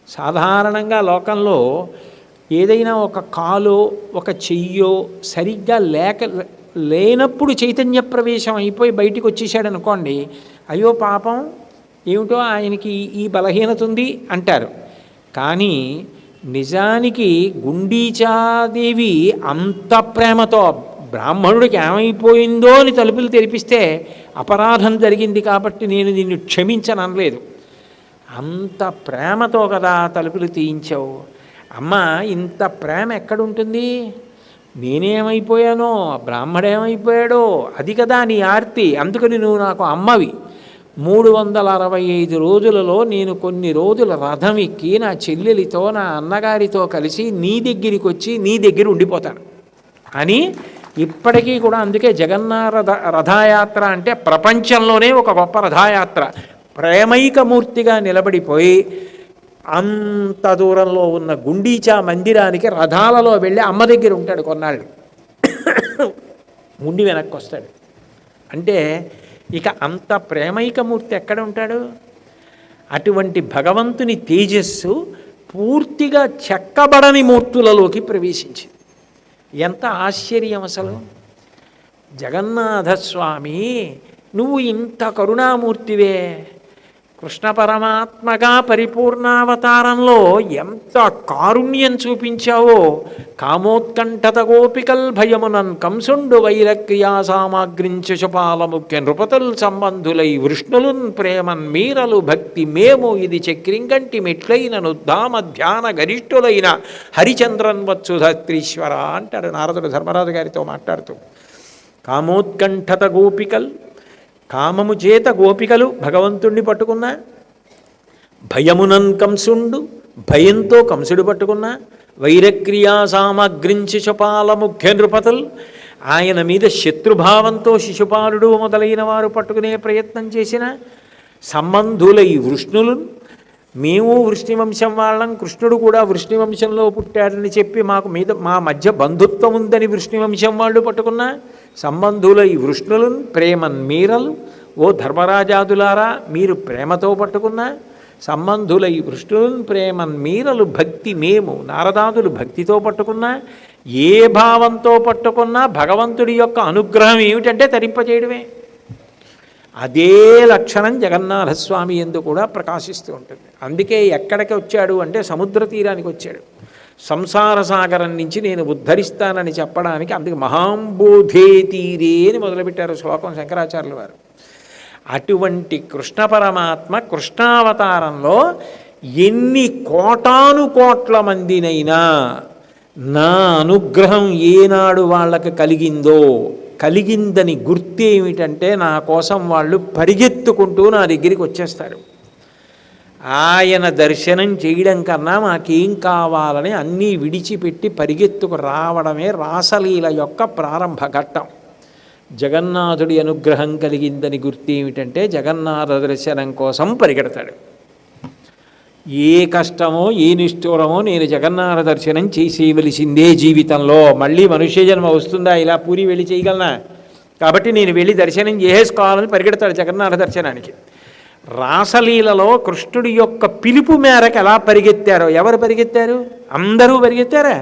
సాధారణంగా లోకంలో ఏదైనా ఒక కాలో ఒక చెయ్యో సరిగ్గా లేనప్పుడు చైతన్య ప్రవేశం అయిపోయి బయటికి వచ్చేసాడు అనుకోండి, అయ్యో పాపం ఏమిటో ఆయనకి ఈ బలహీనత ఉంది అంటారు. కానీ నిజానికి గుండీచాదేవి అంత ప్రేమతో బ్రాహ్మణుడికి ఏమైపోయిందో అని తలుపులు తెరిపిస్తే అపరాధం జరిగింది కాబట్టి నేను నిన్ను క్షమించననలేదు. అంత ప్రేమతో కదా తలుపులు తీయించావు. అమ్మ, ఇంత ప్రేమ ఎక్కడుంటుంది? నేనేమైపోయానో, బ్రాహ్మడేమైపోయాడో, అది కదా నీ ఆర్తి. అందుకని నువ్వు నాకు అమ్మవి. 365 రోజులలో నేను కొన్ని రోజుల రథం ఎక్కి నా చెల్లెలితో నా అన్నగారితో కలిసి నీ దగ్గరికి వచ్చి నీ దగ్గర ఉండిపోతాను అని ఇప్పటికీ కూడా. అందుకే జగన్నాథ రథయాత్ర అంటే ప్రపంచంలోనే ఒక గొప్ప రథయాత్ర. ప్రేమైకమూర్తిగా నిలబడిపోయి అంత దూరంలో ఉన్న గుండీచా మందిరానికి రథాలలో వెళ్ళి అమ్మ దగ్గర ఉంటాడు కొన్నాళ్ళు, ఉండి వెనక్కి వస్తాడు. అంటే ఇక అంత ప్రేమైకమూర్తి ఎక్కడ ఉంటాడు? అటువంటి భగవంతుని తేజస్సు పూర్తిగా చెక్కబడని మూర్తులలోకి ప్రవేశించింది. ఎంత ఆశ్చర్యం అసలు! జగన్నాథస్వామి, నువ్వు ఇంత కరుణామూర్తివే. కృష్ణ పరమాత్మగా పరిపూర్ణావతారంలో ఎంత కారుణ్యం చూపించావో. కామోత్కంఠత గోపికల్ భయమునన్ కంసుండు వైరక్రియా సామాగ్రించుపాలముఖ్య నృపతుల్ సంబంధులై వృష్ణులున్ ప్రేమన్ మీరలు భక్తి మేము ఇది చక్రింగంటి మెట్లైనను ధామ ధ్యాన గరిష్ఠులైన హరిచంద్రన్ వత్సుధత్రీశ్వర అంటాడు నారదుడు ధర్మరాజు గారితో మాట్లాడుతూ. కామోత్కంఠత గోపికల్, కామము చేత గోపికలు భగవంతుణ్ణి పట్టుకున్నా, భయమునన్ కంసుండు, భయంతో కంసుడు పట్టుకున్నా, వైరక్రియా సామగ్రించి శుపాల ముఖ్య నృపతులు, ఆయన మీద శత్రుభావంతో శిశుపాలుడు మొదలైన వారు పట్టుకునే ప్రయత్నం చేసిన సంబంధులై వృష్ణులు, మేము వృష్ణివంశం వాళ్ళం, కృష్ణుడు కూడా వృష్ణివంశంలో పుట్టాడని చెప్పి మా మధ్య బంధుత్వం ఉందని వృష్ణివంశం వాళ్ళు పట్టుకున్నా, సంబంధులై వృష్ణులను ప్రేమన్ మీరలు, ఓ ధర్మరాజాదులారా మీరు ప్రేమతో పట్టుకున్నా, సంబంధులై వృష్ణులను ప్రేమన్ మీరలు భక్తి మేము, నారదాదులు భక్తితో పట్టుకున్నా, ఏ భావంతో పట్టుకున్నా భగవంతుడి యొక్క అనుగ్రహం ఏమిటంటే తరింపజేయడమే. అదే లక్షణం జగన్నాథస్వామి యందు కూడా ప్రకాశిస్తూ ఉంటుంది. అందుకే ఎక్కడికి వచ్చాడు అంటే సముద్ర తీరానికి వచ్చాడు. సంసార సాగరం నుంచి నేను ఉద్ధరిస్తానని చెప్పడానికి. అందుకే మహాంబోధే తీరే అని మొదలుపెట్టారు శ్లోకం శంకరాచార్యుల వారు. అటువంటి కృష్ణ పరమాత్మ కృష్ణావతారంలో ఎన్ని కోటాను కోట్ల మందినైనా నా అనుగ్రహం ఏనాడు వాళ్ళకి కలిగిందని గుర్తేమిటంటే నా కోసం వాళ్ళు పరిగెత్తుకుంటూ నా దగ్గరికి వచ్చేస్తారు. ఆయన దర్శనం చేయడం కన్నా మాకేం కావాలని అన్నీ విడిచిపెట్టి పరిగెత్తుకు రావడమే రాసలీల యొక్క ప్రారంభ ఘట్టం. జగన్నాథుడి అనుగ్రహం కలిగిందని గుర్తేమిటంటే జగన్నాథ దర్శనం కోసం పరిగెడతాడు. ఏ కష్టమో ఏ నిష్ఠూరమో నేను జగన్నాథ దర్శనం చేసేయవలసిందే జీవితంలో. మళ్ళీ మనుష్య జన్మ వస్తుందా? ఇలా పూరి వెళ్ళి చేయగలనా? కాబట్టి నేను వెళ్ళి దర్శనం చేసేసుకోవాలని పరిగెడతాడు జగన్నాథ దర్శనానికి. రాసలీలలో కృష్ణుడి యొక్క పిలుపు మేరకు ఎలా పరిగెత్తారో. ఎవరు పరిగెత్తారు? అందరూ పరిగెత్తారా?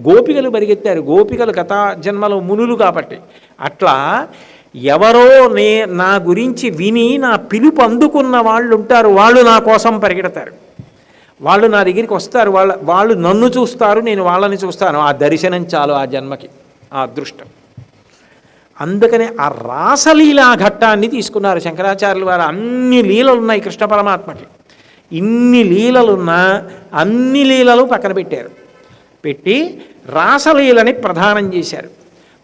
గోపికలు పరిగెత్తారు. గోపికలు కథా జన్మలో మునులు కాబట్టి. అట్లా ఎవరో నా గురించి విని నా పిలుపు అందుకున్న వాళ్ళు ఉంటారు. వాళ్ళు నా కోసం పరిగెడతారు. వాళ్ళు నా దగ్గరికి వస్తారు. వాళ్ళు నన్ను చూస్తారు, నేను వాళ్ళని చూస్తాను. ఆ దర్శనం చాలు ఆ జన్మకి, ఆ అదృష్టం. అందుకనే ఆ రాసలీలా ఘట్టాన్ని తీసుకున్నారు శంకరాచార్యుల వారు. అన్ని లీలలు ఉన్నాయి కృష్ణ పరమాత్మకి. ఇన్ని లీలలున్నా అన్ని లీలలు పక్కన పెట్టారు. పెట్టి రాసలీలని ప్రధానం చేశారు.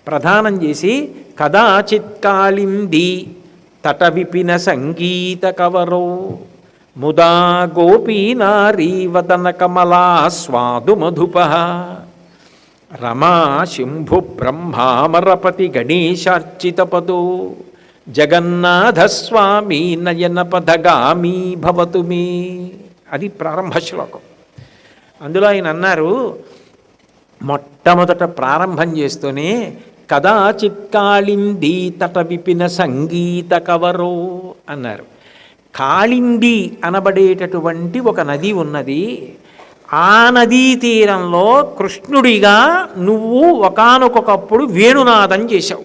ప్రధానం చేసి కదాచిత్కాళింది తట విపిన సంగీత కవరో ముదా గోపీ నారీ వదన కమలా స్వాదు మధుప రమా శంభు బ్రహ్మామరపతి గణేశార్చిత పదో జగన్నాథస్వామి నయన పదగామీ భవతు మే. అది ప్రారంభ శ్లోకం. అందులో ఆయన అన్నారు, మొట్టమొదట ప్రారంభం చేస్తూనే కదాచిత్కాళింది తట విపిన సంగీత కవరో అన్నారు. కాళింది అనబడేటటువంటి ఒక నది ఉన్నది. ఆ నదీ తీరంలో కృష్ణుడిగా నువ్వు ఒకానొకప్పుడు వేణునాదం చేశావు.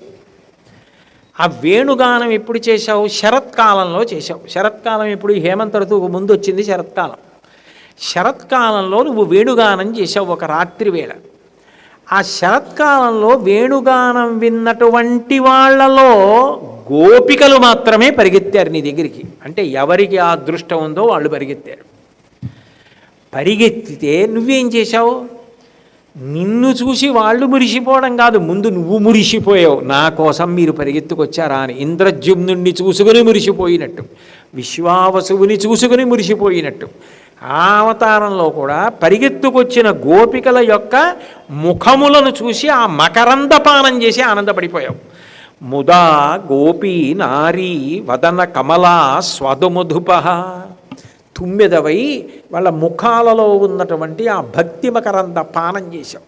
ఆ వేణుగానం ఎప్పుడు చేశావు? శరత్కాలంలో చేశావు. శరత్కాలం ఎప్పుడు? హేమంత ఋతువుకు ముందు వచ్చింది శరత్కాలం. శరత్కాలంలో నువ్వు వేణుగానం చేశావు ఒక రాత్రి వేళ. ఆ శరత్కాలంలో వేణుగానం విన్నటువంటి వాళ్ళలో గోపికలు మాత్రమే పరిగెత్తారు నీ దగ్గరికి. అంటే ఎవరికి ఆ అదృష్టం ఉందో వాళ్ళు పరిగెత్తారు. పరిగెత్తితే నువ్వేం చేశావు? నిన్ను చూసి వాళ్ళు మురిసిపోవడం కాదు, ముందు నువ్వు మురిసిపోయావు. నా కోసం మీరు పరిగెత్తుకొచ్చారా అని. ఇంద్రజుమ్నుణ్ణి చూసుకుని మురిసిపోయినట్టు, విశ్వావసువుని చూసుకుని మురిసిపోయినట్టు ఆ అవతారంలో కూడా పరిగెత్తుకొచ్చిన గోపికల యొక్క ముఖములను చూసి ఆ మకరందపానం చేసి ఆనందపడిపోయావు. ముదా గోపీ నారీ వదన కమలా స్వదుమధుప. తుమ్మెదవై వాళ్ళ ముఖాలలో ఉన్నటువంటి ఆ భక్తి మకరంద పానం చేశాం.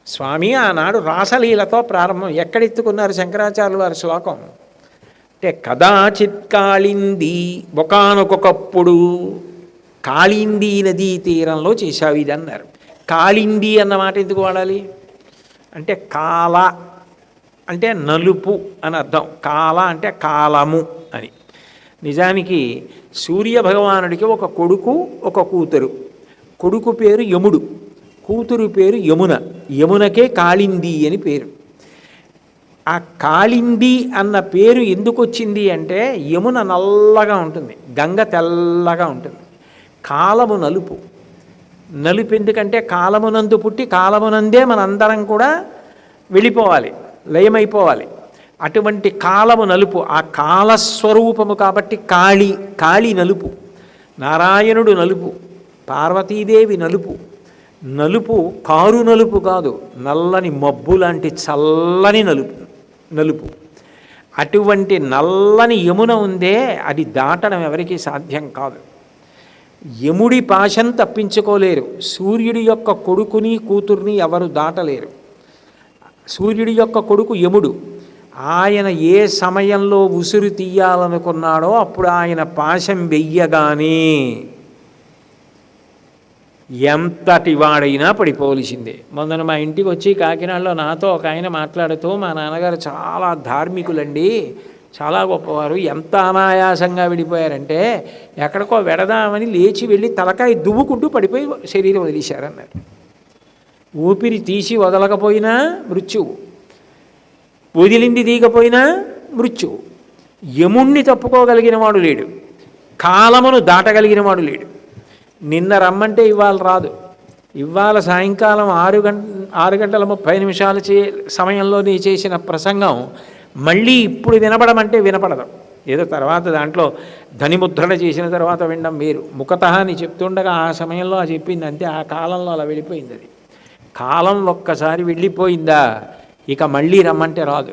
స్వామి ఆనాడు రాసలీలతో ప్రారంభం. ఎక్కడెత్తుకున్నారు శంకరాచార్యులు వారి శ్లోకం అంటే కదాచిత్ కాళింది, ఒకానొకప్పుడు కాళిందీ నదీ తీరంలో చేశావు ఇది అన్నారు. కాళింది అన్న మాట ఎందుకు వాడాలి అంటే కాల అంటే నలుపు అని అర్థం, కాల అంటే కాలము అని. నిజానికి సూర్యభగవానుడికి ఒక కొడుకు ఒక కూతురు. కొడుకు పేరు యముడు, కూతురు పేరు యమున. యమునకే కాళింది అని పేరు. ఆ కాళింది అన్న పేరు ఎందుకు వచ్చింది అంటే యమున నల్లగా ఉంటుంది, గంగ తెల్లగా ఉంటుంది, కాలము నలుపు. నలుపు ఎందుకంటే కాలమునందు పుట్టి కాలమునందే మనందరం కూడా వెళ్ళిపోవాలి, లయమైపోవాలి. అటువంటి కాలము నలుపు, ఆ కాలస్వరూపము కాబట్టి కాళి. కాళి నలుపు, నారాయణుడు నలుపు, పార్వతీదేవి నలుపు. నలుపు కారు నలుపు కాదు, నల్లని మబ్బు లాంటి చల్లని నలుపు. అటువంటి నల్లని యమున ఉందే, అది దాటడం ఎవరికీ సాధ్యం కాదు. యముడి పాశం తప్పించుకోలేరు. సూర్యుడి యొక్క కొడుకుని కూతుర్ని ఎవరు దాటలేరు. సూర్యుడి యొక్క కొడుకు యముడు. ఆయన ఏ సమయంలో ఉసురు తీయాలనుకున్నాడో అప్పుడు ఆయన పాశం వెయ్యగానే ఎంతటి వాడైనా పడిపోవలసిందే. మొన్న మా ఇంటికి వచ్చి కాకినాడలో నాతో ఒక ఆయన మాట్లాడుతూ, మా నాన్నగారు చాలా ధార్మికులండి, చాలా గొప్పవారు, ఎంత అనాయాసంగా విడిపోయారంటే ఎక్కడికో వెడదామని లేచి వెళ్ళి తలకాయ దువ్వుకుంటూ పడిపోయి శరీరం వదిలేశారన్నారు. ఊపిరి తీసి వదలకపోయినా మృత్యువు, వదిలింది తీయకపోయినా మృత్యువు. యముణ్ణి తప్పుకోగలిగిన వాడు లేడు, కాలమును దాటగలిగిన వాడు లేడు. నిన్న రమ్మంటే ఇవాళ రాదు. ఇవాళ సాయంకాలం 6:30 సమయంలో నీ చేసిన ప్రసంగం మళ్ళీ ఇప్పుడు వినపడమంటే వినపడదు. ఏదో తర్వాత దాంట్లో ధనిముద్రణ చేసిన తర్వాత వినడం వేరు. ముఖతః అని చెప్తుండగా ఆ సమయంలో చెప్పింది అంతే, ఆ కాలంలో అలా వెళ్ళిపోయింది. అది కాలం ఒక్కసారి వెళ్ళిపోయిందా ఇక మళ్ళీ రమ్మంటే రాదు.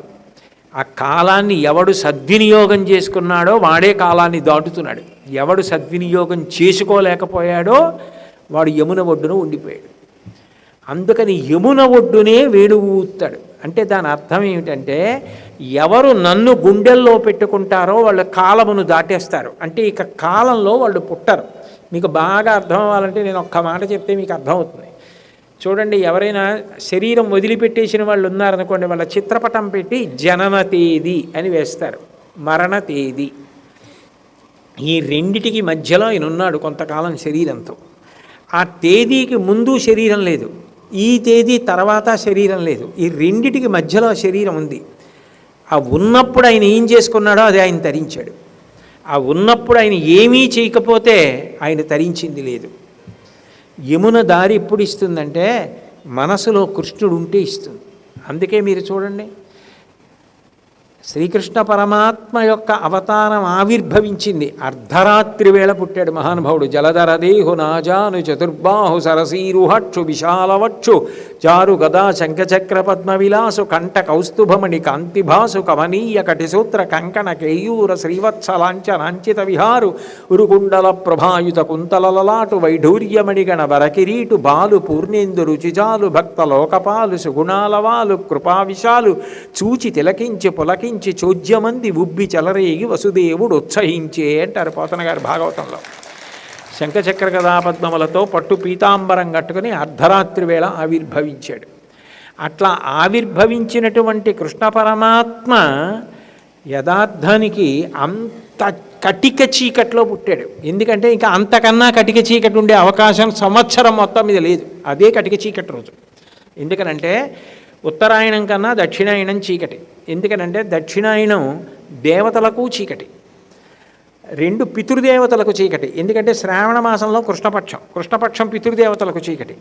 ఆ కాలాన్ని ఎవడు సద్వినియోగం చేసుకున్నాడో వాడే కాలాన్ని దాటుతున్నాడు. ఎవడు సద్వినియోగం చేసుకోలేకపోయాడో వాడు యమున ఒడ్డున ఉండిపోయాడు. అందుకని యమున ఒడ్డునే వేణువు ఊతాడు. అంటే దాని అర్థం ఏమిటంటే ఎవరు నన్ను గుండెల్లో పెట్టుకుంటారో వాళ్ళు కాలమును దాటేస్తారు. అంటే ఇక కాలంలో వాళ్ళు పుట్టరు. మీకు బాగా అర్థం అవ్వాలంటే నేను ఒక్క మాట చెప్తే మీకు అర్థమవుతుంది. చూడండి, ఎవరైనా శరీరం వదిలిపెట్టేసిన వాళ్ళు ఉన్నారనుకోండి, వాళ్ళ చిత్రపటం పెట్టి జనన తేదీ అని వేస్తారు, మరణ తేదీ. ఈ రెండిటికి మధ్యలో ఆయన ఉన్నాడు కొంతకాలం శరీరంతో. ఆ తేదీకి ముందు శరీరం లేదు, ఈ తేదీ తర్వాత శరీరం లేదు, ఈ రెండిటికి మధ్యలో శరీరం ఉంది. ఆ ఉన్నప్పుడు ఆయన ఏం చేసుకున్నాడో అది ఆయన తరించాడు. ఆ ఉన్నప్పుడు ఆయన ఏమీ చేయకపోతే ఆయన తరించింది లేదు. యమున దారి ఎప్పుడు ఇస్తుందంటే మనసులో కృష్ణుడు ఉంటే ఇస్తుంది. అందుకే మీరు చూడండి, శ్రీకృష్ణ పరమాత్మ యొక్క అవతారం ఆవిర్భవించింది అర్ధరాత్రి వేళ పుట్టాడు మహానుభావుడు. జలధరదేహు నాజాను చతుర్బాహు సరసీరుహక్షు విశాలవక్షు చారు గదా శంఖచక్ర పద్మ విలాసు కంఠ కౌస్తుభమణి కాంతిభాసు కమనీయ కటిసూత్ర కంకణ కేయూర శ్రీవత్సలాంఛనాంచిత విహారు ఉరుకుండల ప్రభాయుత కుంతలలలాటు వైఢూర్యమణిగణ వరకిరీటు బాలు పూర్ణేందు రుచిజాలు భక్త లోకపాలు సుగుణాలవాలు కృపావిశాలు చూచి తిలకించి పులకి చోద్యమంది ఉబ్బి చెలరేగి వసుదేవుడు ఉత్సహించే అంటారు పోతన గారు భాగవతంలో. శంఖచక్ర గదాపద్మములతో పట్టు పీతాంబరం కట్టుకుని అర్ధరాత్రి వేళ ఆవిర్భవించాడు. అట్లా ఆవిర్భవించినటువంటి కృష్ణ పరమాత్మ యథార్థానికి అంత కటిక చీకట్లో పుట్టాడు. ఎందుకంటే ఇంకా అంతకన్నా కటిక చీకటి ఉండే అవకాశం సంవత్సరం మొత్తం మీద లేదు. అదే కటిక చీకటి రోజు. ఎందుకనంటే ఉత్తరాయణం కన్నా దక్షిణాయనం చీకటి. ఎందుకనంటే దక్షిణాయనం దేవతలకు చీకటి, రెండు పితృదేవతలకు చీకటి. ఎందుకంటే శ్రావణ మాసంలో కృష్ణపక్షం పితృదేవతలకు చీకటి.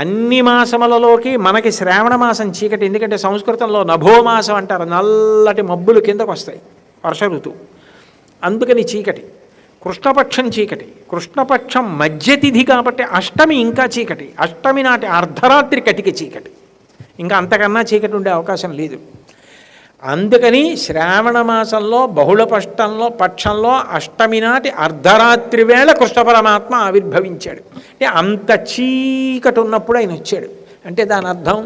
అన్ని మాసములలోకి మనకి శ్రావణ మాసం చీకటి. ఎందుకంటే సంస్కృతంలో నభోమాసం అంటారు, నల్లటి మబ్బులు కిందకు వస్తాయి, వర్ష ఋతువు, అందుకని చీకటి. కృష్ణపక్షం చీకటి. కృష్ణపక్షం మధ్యతిథి కాబట్టి అష్టమి ఇంకా చీకటి. అష్టమి నాటి అర్ధరాత్రి కటిక చీకటి. ఇంకా అంతకన్నా చీకటి ఉండే అవకాశం లేదు. అందుకని శ్రావణ మాసంలో పక్షంలో అష్టమి నాటి అర్ధరాత్రి వేళ కృష్ణ పరమాత్మ ఆవిర్భవించాడు. అంటే అంత చీకటి ఉన్నప్పుడు ఆయన వచ్చాడు. అంటే దాని అర్థం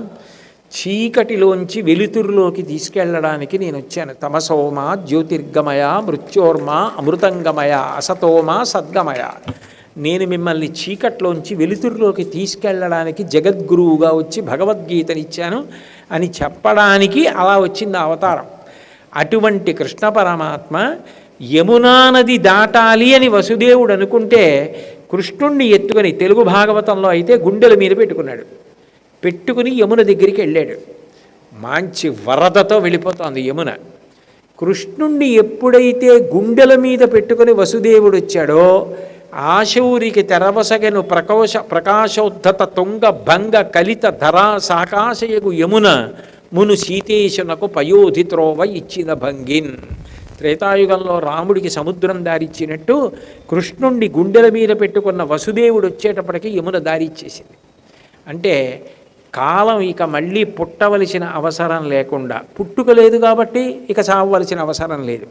చీకటిలోంచి వెలుతురులోకి తీసుకెళ్ళడానికి నేను వచ్చాను. తమసోమ జ్యోతిర్గమయ మృత్యోర్మ అమృతంగమయ అసతోమ సద్గమయ. నేను మిమ్మల్ని చీకట్లోంచి వెలుతురులోకి తీసుకెళ్ళడానికి జగద్గురువుగా వచ్చి భగవద్గీతనిచ్చాను అని చెప్పడానికి అలా వచ్చింది అవతారం. అటువంటి కృష్ణ పరమాత్మ యమునా నది దాటాలి అని వసుదేవుడు అనుకుంటే కృష్ణుణ్ణి ఎత్తుకొని, తెలుగు భాగవతంలో అయితే గుండెల మీద పెట్టుకుని యమున దగ్గరికి వెళ్ళాడు. మంచి వరదతో వెళ్ళిపోతోంది యమున. కృష్ణుణ్ణి ఎప్పుడైతే గుండెల మీద పెట్టుకుని వసుదేవుడు వచ్చాడో ఆశౌరికి తెరవసగను ప్రకాశోద్ధత తుంగ భంగ కలిత ధరా సాకాశయగు యమున మును సీతేశునకు పయోధి త్రోవ ఇచ్చిన భంగిన్. త్రేతాయుగంలో రాముడికి సముద్రం దారిచ్చినట్టు కృష్ణుణ్ణి గుండెల మీద పెట్టుకున్న వసుదేవుడు వచ్చేటప్పటికి యమున దారిచ్చేసింది. అంటే కాలం ఇక మళ్ళీ పుట్టవలసిన అవసరం లేకుండా, పుట్టుక లేదు కాబట్టి ఇక చావవలసిన అవసరం లేదు.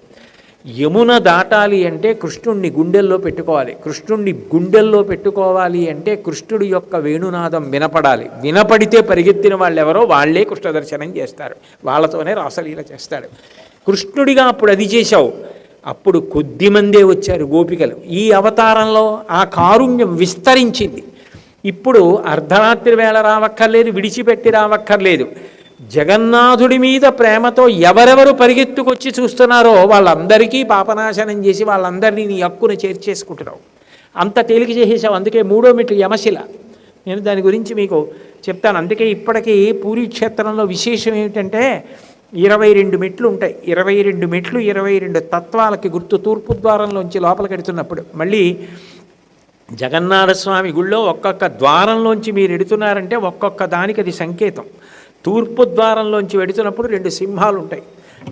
యమున దాటాలి అంటే కృష్ణుణ్ణి గుండెల్లో పెట్టుకోవాలి. కృష్ణుణ్ణి గుండెల్లో పెట్టుకోవాలి అంటే కృష్ణుడి యొక్క వేణునాదం వినపడాలి. వినపడితే పరిగెత్తిన వాళ్ళు ఎవరో వాళ్లే కృష్ణ దర్శనం చేస్తారు, వాళ్ళతోనే రాసలీల చేస్తాడు. కృష్ణుడిగా అప్పుడు అది చేశావు. అప్పుడు కొద్దిమందే వచ్చారు గోపికలు. ఈ అవతారంలో ఆ కారుణ్యం విస్తరించింది. ఇప్పుడు అర్ధరాత్రి వేళ రావక్కర్లేదు, విడిచిపెట్టి రావక్కర్లేదు. జగన్నాథుడి మీద ప్రేమతో ఎవరెవరు పరిగెత్తుకొచ్చి చూస్తున్నారో వాళ్ళందరికీ పాపనాశనం చేసి వాళ్ళందరినీ నీ హక్కును చేర్చేసుకుంటున్నావు. అంత తేలిక చేసేసావు. అందుకే 3వ మెట్లు యమశిల. నేను దాని గురించి మీకు చెప్తాను. అందుకే ఇప్పటికీ పూరీ క్షేత్రంలో విశేషం ఏమిటంటే 22 మెట్లు ఉంటాయి. 22 మెట్లు 22 తత్వాలకి గుర్తు. తూర్పు ద్వారంలోంచి లోపలికి వెడుతున్నప్పుడు మళ్ళీ జగన్నాథస్వామి గుళ్ళో ఒక్కొక్క ద్వారంలోంచి మీరు ఎడుతున్నారంటే ఒక్కొక్క దానికి అది సంకేతం. తూర్పు ద్వారంలోంచి వెడుతున్నప్పుడు 2 సింహాలు ఉంటాయి,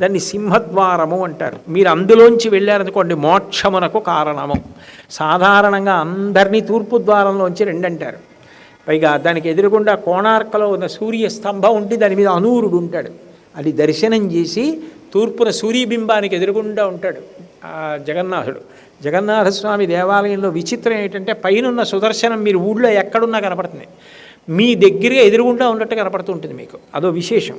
దాన్ని సింహద్వారము అంటారు. మీరు అందులోంచి వెళ్ళారనుకోండి మోక్షమునకు కారణము. సాధారణంగా అందరినీ తూర్పు ద్వారంలోంచి 2 అంటారు. పైగా దానికి ఎదురుగుండా కోణార్కలో ఉన్న సూర్య స్తంభం ఉంటే దాని మీద అనూరుడు ఉంటాడు. అది దర్శనం చేసి తూర్పున సూర్యబింబానికి ఎదురుగుండా ఉంటాడు జగన్నాథుడు. జగన్నాథస్వామి దేవాలయంలో విచిత్రం ఏంటంటే పైనున్న సుదర్శనం మీరు ఊళ్ళో ఎక్కడున్నా కనపడుతుంది, మీ దగ్గరగా ఎదురుగుండా ఉన్నట్టు కనపడుతూ ఉంటుంది మీకు. అదో విశేషం.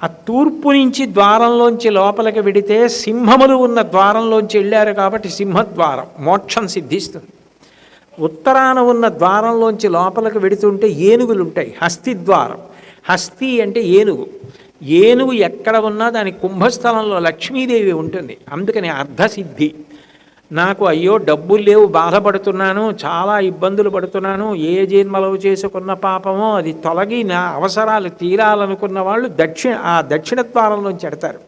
ఆ తూర్పు నుంచి ద్వారంలోంచి లోపలికి వెడితే సింహములు ఉన్న ద్వారంలోంచి వెళ్ళారు కాబట్టి సింహద్వారం, మోక్షం సిద్ధిస్తుంది. ఉత్తరాన ఉన్న ద్వారంలోంచి లోపలికి వెడుతుంటే ఏనుగులు ఉంటాయి, హస్తిద్వారం. హస్తి అంటే ఏనుగు. ఏనుగు ఎక్కడ ఉన్నా దాని కుంభస్థలంలో లక్ష్మీదేవి ఉంటుంది. అందుకని అర్ధసిద్ధి. నాకు అయ్యో డబ్బులు లేవు, బాధపడుతున్నాను, చాలా ఇబ్బందులు పడుతున్నాను, ఏ జన్మలో చేసుకున్న పాపమో అది తొలగి నా అవసరాలు తీరాలనుకున్న వాళ్ళు దక్షిణ ద్వారంలోంచి ఎడతారు.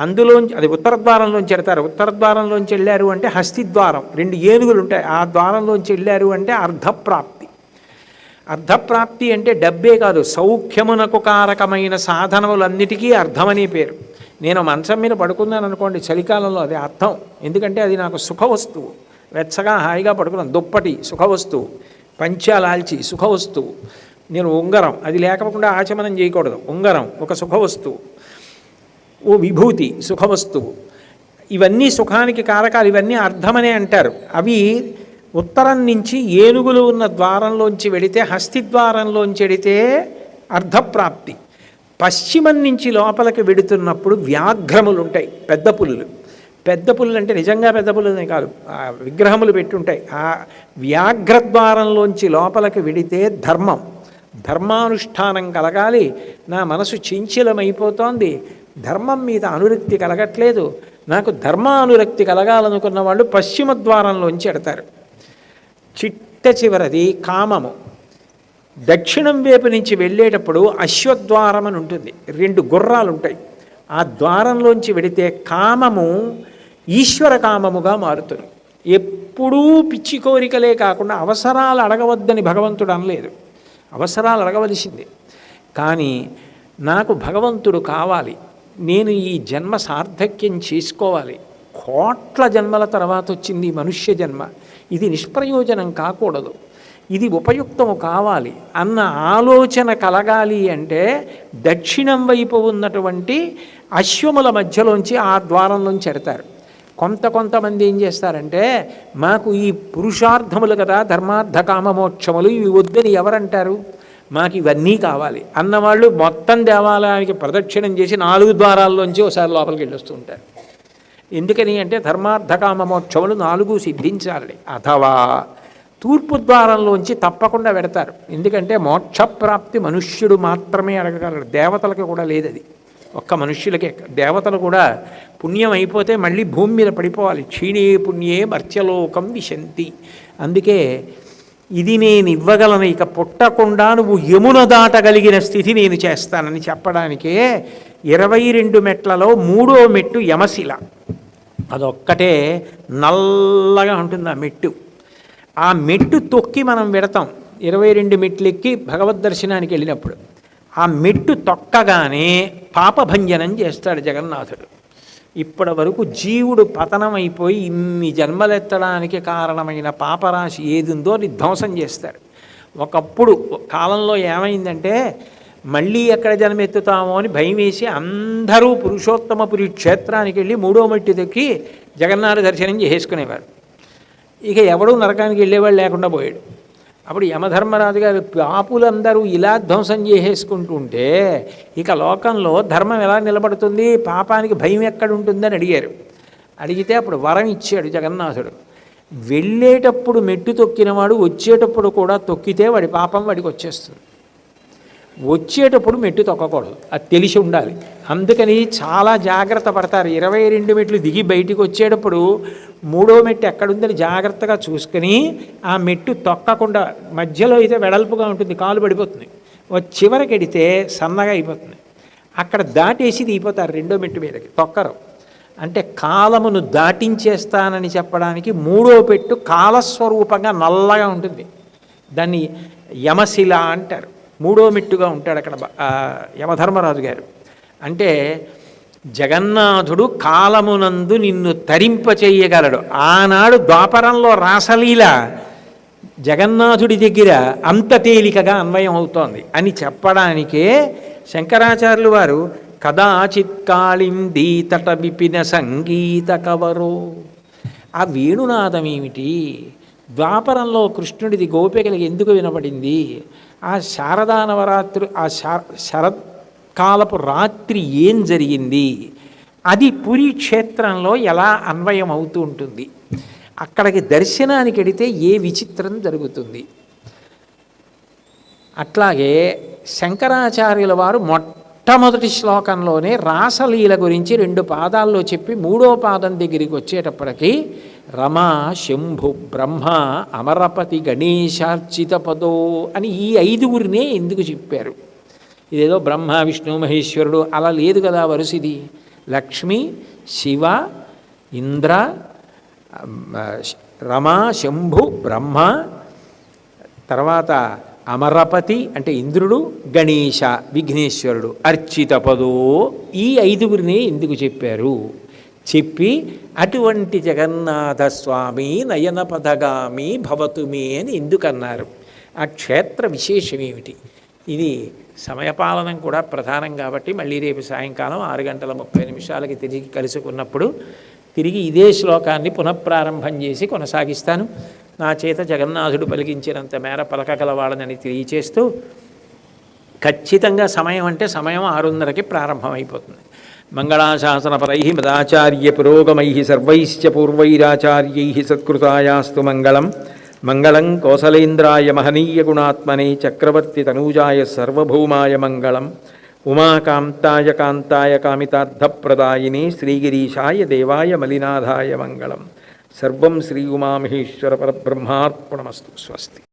అందులోంచి అది ఉత్తర ద్వారంలోంచి ఎడతారు. ఉత్తర ద్వారంలోంచి వెళ్ళారు అంటే హస్తిద్వారం, 2 ఏనుగులు ఉంటాయి. ఆ ద్వారంలోంచి వెళ్ళారు అంటే అర్ధప్రాప్తి. అర్ధప్రాప్తి అంటే డబ్బే కాదు, సౌఖ్యమునకు కారకమైన సాధనములన్నిటికీ అర్థమనే పేరు. నేను మంచం మీద పడుకున్నాను అనుకోండి చలికాలంలో, అది అర్థం. ఎందుకంటే అది నాకు సుఖవస్తువు. వెచ్చగా హాయిగా పడుకున్నాను, దుప్పటి సుఖవస్తువు, పంచాలాల్చి సుఖవస్తువు. నేను ఉంగరం, అది లేకపోకుండా ఆచమనం చేయకూడదు, ఉంగరం ఒక సుఖవస్తువు. ఓ విభూతి సుఖవస్తువు. ఇవన్నీ సుఖానికి కారకాలు, ఇవన్నీ అర్థమనే అంటారు. అవి ఉత్తరం నుంచి ఏనుగులు ఉన్న ద్వారంలోంచి వెడితే, హస్తిద్వారంలోంచి వెడితే అర్ధప్రాప్తి. పశ్చిమం నుంచి లోపలికి వెడుతున్నప్పుడు వ్యాఘ్రములు ఉంటాయి, పెద్ద పులులు. పెద్ద పుల్లలు అంటే నిజంగా పెద్ద పుల్లనే కాదు, ఆ విగ్రహములు పెట్టుంటాయి. ఆ వ్యాఘ్రద్వారంలోంచి లోపలికి వెడితే ధర్మానుష్ఠానం కలగాలి. నా మనసు చంచలమైపోతోంది, ధర్మం మీద అనురక్తి కలగట్లేదు, నాకు ధర్మానురక్తి కలగాలనుకున్న వాళ్ళు పశ్చిమ ద్వారంలోంచి ఎడతారు. చిట్ట చివరది కామము. దక్షిణం వైపు నుంచి వెళ్ళేటప్పుడు అశ్వద్వారం అని ఉంటుంది, 2 గుర్రాలు ఉంటాయి. ఆ ద్వారంలోంచి వెడితే కామము ఈశ్వర కామముగా మారుతుంది. ఎప్పుడూ పిచ్చి కోరికలే కాకుండా అవసరాలు అడగవద్దని భగవంతుడు అనలేదు, అవసరాలు అడగవలసిందే. కానీ నాకు భగవంతుడు కావాలి, నేను ఈ జన్మ సార్థక్యం చేసుకోవాలి, కోట్ల జన్మల తర్వాత వచ్చింది మనుష్య జన్మ, ఇది నిష్ప్రయోజనం కాకూడదు, ఇది ఉపయుక్తము కావాలి అన్న ఆలోచన కలగాలి అంటే దక్షిణం వైపు ఉన్నటువంటి అశ్వముల మధ్యలోంచి ఆ ద్వారంలోంచి ఎడతారు. కొంతమంది ఏం చేస్తారంటే, మాకు ఈ పురుషార్థములు కదా, ధర్మార్థ కామమోక్షములు, ఇవి వద్దని ఎవరంటారు, మాకు ఇవన్నీ కావాలి అన్నవాళ్ళు మొత్తం దేవాలయానికి ప్రదక్షిణం చేసి 4 ద్వారాల్లోంచి ఒకసారి లోపలికి వెళ్ళొస్తూ ఉంటారు. ఎందుకని అంటే ధర్మార్థ కామమోక్షములు 4 సిద్ధించాలి. అథవా తూర్పు ద్వారంలోంచి తప్పకుండా పెడతారు. ఎందుకంటే మోక్షప్రాప్తి మనుష్యుడు మాత్రమే అడగగలడు, దేవతలకు కూడా లేదు అది, ఒక్క మనుష్యులకే. దేవతలు కూడా పుణ్యం అయిపోతే మళ్ళీ భూమి మీద పడిపోవాలి. క్షీణే పుణ్యే మర్త్యలోకం విశంతి. అందుకే ఇది నేను ఇవ్వగలను, ఇక పుట్టకుండా నువ్వు యమున దాటగలిగిన స్థితి నేను చేస్తానని చెప్పడానికే 22 మెట్లలో 3వ మెట్టు యమశిల. అదొక్కటే నల్లగా ఉంటుంది ఆ మెట్టు. ఆ మెట్టు తొక్కి మనం వెడతాం 22 మెట్లు ఎక్కి భగవద్ దర్శనానికి వెళ్ళినప్పుడు. ఆ మెట్టు తొక్కగానే పాపభంజనం చేస్తాడు జగన్నాథుడు. ఇప్పటి వరకు జీవుడు పతనం అయిపోయి ఇన్ని జన్మలెత్తడానికి కారణమైన పాపరాశి ఏది ఉందో అది ధ్వంసం చేస్తాడు. ఒకప్పుడు కాలంలో ఏమైందంటే, మళ్ళీ ఎక్కడ జన్మెత్తుతామో అని భయం వేసి అందరూ పురుషోత్తమపురి క్షేత్రానికి వెళ్ళి 3వ మెట్టు తొక్కి జగన్నాథ దర్శనం చేసుకునేవారు. ఇక ఎవడూ నరకానికి వెళ్ళేవాళ్ళు లేకుండా పోయాడు. అప్పుడు యమధర్మరాజు గారు పాపులందరూ ఇలా ధ్వంసం చేసేసుకుంటుంటే ఇక లోకంలో ధర్మం ఎలా నిలబడుతుంది, పాపానికి భయం ఎక్కడ ఉంటుందని అడిగారు. అడిగితే అప్పుడు వరం ఇచ్చాడు జగన్నాథుడు. వెళ్ళేటప్పుడు మెట్టు తొక్కినవాడు వచ్చేటప్పుడు కూడా తొక్కితే వాడి పాపం వాడికి వచ్చేస్తుంది. వచ్చేటప్పుడు మెట్టు తొక్కకూడదు, అది తెలిసి ఉండాలి. అందుకని చాలా జాగ్రత్త పడతారు. 22 మెట్లు దిగి బయటికి వచ్చేటప్పుడు 3వ మెట్టు ఎక్కడుందని జాగ్రత్తగా చూసుకుని ఆ మెట్టు తొక్కకుండా, మధ్యలో అయితే వెడల్పుగా ఉంటుంది, కాలు పడిపోతుంది, చివరికి ఎడితే సన్నగా అయిపోతుంది, అక్కడ దాటేసి దిగిపోతారు 2వ మెట్టు మీదకి, తొక్కరు. అంటే కాలమును దాటించేస్తానని చెప్పడానికి 3వ పెట్టు కాలస్వరూపంగా నల్లగా ఉంటుంది, దాన్ని యమశిల అంటారు. 3వ మెట్టుగా ఉంటాడు అక్కడ యమధర్మరాజు గారు. అంటే జగన్నాథుడు కాలమునందు నిన్ను తరింపచేయగలడు. ఆనాడు ద్వాపరంలో రాసలీల జగన్నాథుడి దగ్గర అంత తేలికగా అన్వయం అవుతోంది అని చెప్పడానికే శంకరాచార్యులు వారు కదాచిత్ కాళిందీ తట విపిన సంగీత కవరో. ఆ వేణునాదం ఏమిటి, ద్వాపరంలో కృష్ణుడిది గోపికలకి ఎందుకు వినపడింది, ఆ శారదా నవరాత్రి, ఆ శరత్కాలపు రాత్రి ఏం జరిగింది, అది పురి క్షేత్రంలో ఎలా అన్వయం అవుతూ ఉంటుంది, అక్కడికి దర్శనానికి వెడితే ఏ విచిత్రం జరుగుతుంది. అట్లాగే శంకరాచార్యుల వారు మొట్టమొదటి శ్లోకంలోనే రాసలీల గురించి 2 పాదాల్లో చెప్పి 3వ పాదం దగ్గరికి వచ్చేటప్పటికి రమా శంభు బ్రహ్మ అమరపతి గణేశార్చిత పదో అని ఈ 5గురినే ఎందుకు చెప్పారు. ఇదేదో బ్రహ్మ విష్ణు మహేశ్వరుడు అలా లేదు కదా వరుసది. లక్ష్మి, శివ, ఇంద్ర, రమా శంభు బ్రహ్మ, తర్వాత అమరపతి అంటే ఇంద్రుడు, గణేశ విఘ్నేశ్వరుడు, అర్చిత పదో, ఈ 5గురినే ఎందుకు చెప్పారు. చెప్పి అటువంటి జగన్నాథ స్వామి నయన పదగామి భవతుమే అని ఎందుకన్నారు, ఆ క్షేత్ర విశేషం ఏమిటి. ఇది సమయపాలనం కూడా ప్రధానం కాబట్టి మళ్ళీ రేపు సాయంకాలం 6:30 తిరిగి కలుసుకున్నప్పుడు తిరిగి ఇదే శ్లోకాన్ని పునఃప్రారంభం చేసి కొనసాగిస్తాను. నా చేత జగన్నాథుడు పలికించినంత మేర పలకగలవాడనని తెలియచేస్తూ, ఖచ్చితంగా సమయం అంటే సమయం 6:30కి ప్రారంభమైపోతుంది. మంగళాశాసనపరై మదాచార్య పురోగమై సర్వైశ్చ పూర్వైరాచార్యై సత్కృతాయాస్తు మంగళం. మంగళం కోసలేంద్రాయ మహనీయ గుణాత్మనే చక్రవర్తి తనూజాయ సర్వభౌమాయ మంగళం. ఉమాకాంతాయ కాంతాయ కామితార్థప్రదాయినే శ్రీగిరీశాయ దేవాయ మలినాథాయ మంగళం. సర్వం శ్రీ ఉమామహేశ్వర పరబ్రహ్మార్పణమస్తు. స్వస్తి.